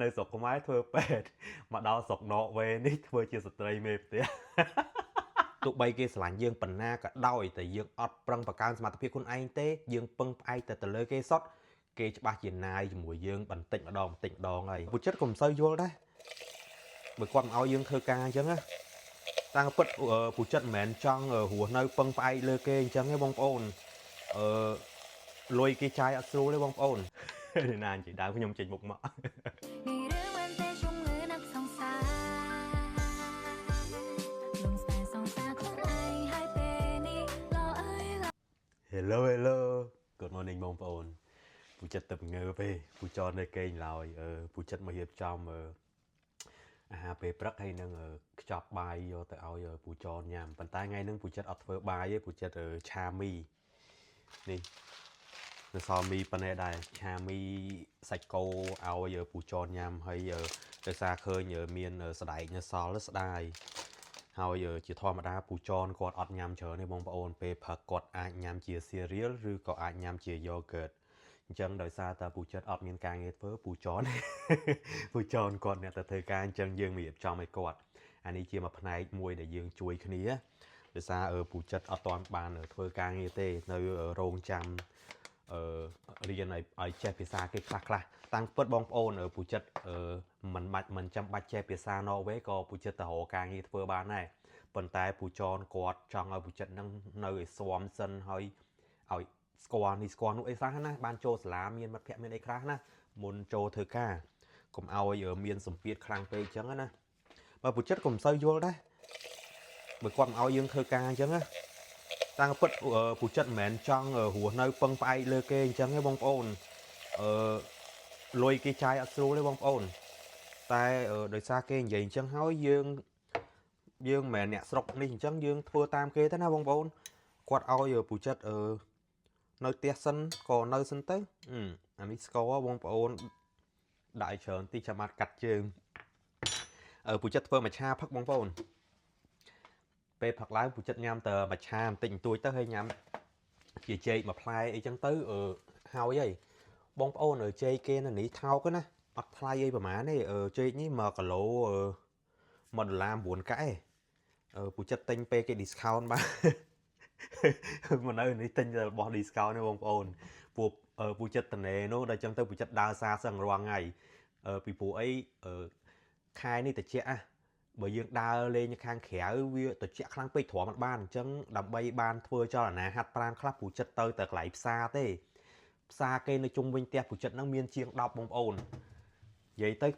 នៅស្រុកខ្មែរធ្វើពេទ្យមកដល់ស្រុកណ័រវេនេះធ្វើជាស្ត្រីមេផ្ទះទោះបីគេស្រឡាញ់យើងប៉ុណ្ណាក៏ដោយតែយើងអត់ប្រឹងបង្កើនសមត្ថភាពខ្លួនឯងទេយើងពឹងផ្អែកតែទៅលើគេសុទ្ធគេច្បាស់ជាណាយជាមួយយើងបន្តិចម្ដងហើយពូចិត្តក៏មិនសូវយល់ដែរបើគាត់មិនឲ្យយើងធ្វើការអញ្ចឹងណាតាំងពិតពូចិត្តមិនមែនចង់រស់នៅពឹងផ្អែកលើគេអញ្ចឹងទេបងប្អូនលុយគេចាយអត់ស្រួលទេបងប្អូនណានិយាយដើមខ្ញុំចេញមុខមកHello Good morning បងប្អូនពូចិត្តទៅងើបទេពូចរនៅគេងឡើយពូចិត្តមករៀបចំអាហារពេលព្រឹកហើយនឹងខ្ចប់បាយយកទៅឲ្យពូចរញ៉ាំប៉ុន្តែថ្ងៃហ្នឹងពូចិត្តអត់ធ្វើបាយទេពូចិត្តឆាមីនេះនៅសល់មីប៉ុណ្ណេះដែរឆាមីសាច់គោឲ្យពូចរញ៉ាំហើយដោយសារឃើញមានស្ដែកនៅសល់ស្ដាយហើយជាធម្មតាពូចរគាត់អត់ញ៉ាំច្រើនទេបងប្អូនពេលព្រឹកគាត់អាចញ៉ាំជា cereal ឬក៏អាចញ៉ាំជា yogurt អញ្ចឹងដោយសារតែពូចិត្តអត់មានការងារធ្វើពូចរពូចរគាត់អ្នកទៅធ្វើការអញ្ចឹងយើងរៀបចំឲ្យគាត់អានេះជាមួយផ្នែកមួយដែលយើងជួយគ្នាដោយសារពូចិត្តអត់ទាន់បានធ្វើការងារទេនៅរោងចាំរៀនឲ្យចេះភាសាគេខ្លះតាំងពិតបងប្អូនពូចិត្តមិនចាំបាច់ចេះភាសាណ័រវេក៏ពូចិត្តទៅរកការងារធ្វើបានដែរប៉ុន្តែពូចរគាត់ចង់ឲ្យពូចិត្តនឹងនៅឲ្យស្វាមសិនហើយឲ្យស្គាល់នេះស្គាល់នោះអីខ្លះណាបានចូលសាលាមានមិត្តភ័ក្តិមានអីខ្លះណាមុនចូលធ្វើការកុំឲ្យមានសម្ពាធខ្លាំងពេកអញ្ចឹងណាបើពូចិត្តក៏មិនសូវយល់ដែរបើគាត់មិនឲ្យយើងធ្វើការអញ្ចឹងណាតាំងពិតពូចិត្តមិនមែនចង់រស់នៅពឹងផ្អែកលើគេអញ្ចឹងទេបងប្អូនលុយគេចាយអត់ស្រួលទេបងប្អូនតែដោយសារគេនិយាយអញ្ចឹងហើយយើងមិនមែនអ្នកស្រុកនេះអញ្ចឹងយើងធ្វើតាមគេទៅណាបងប្អូនគាត់ឲ្យពូចិត្តនៅផ្ទះសិនក៏នៅសិនទៅអានេះស្គាល់បងប្អូនដាក់ឲ្យច្រើនទីចាំបាត់កាត់ជើងពូចិត្តធ្វើមច្ឆាផឹកបងប្អូនពេលផឹកឡើងពូចិត្តញ៉ាំតែមច្ឆាបន្តិចបន្តួចទៅហើយញ៉ាំជាចេកមួយផ្លែអីចឹងទៅហើយបងប្អូនចេកគេនៅនេះថោកណាអត់ថ្លៃអីប្រហែលទេចេកនេះ1គីឡូ$1.9 កាក់ឯងពូចិត្តទិញពេលគេ discount បាទមកនៅនេះទិញតែរបស់ discount ទេបងប្អូនពួកពូចិត្តតនេនោះដល់ចឹងទៅពូចិត្តដើរសារសឹងរាល់ថ្ងៃពីព្រោះអីខែនេះតិចបើយើងដើរលេងខាងក្រៅវាតិចខ្លាំងពេកទ្រាំមិនបានអញ្ចឹងដើម្បីបានធ្វើចលនាហាត់ប្រាណខ្លះពូចិត្តទៅតែកន្លែងផ្សារទេផ្សារគេនៅជុំវិញផ្ទះពូចិត្តហ្នឹងមានជាង10បងប្អូននិយាយទៅ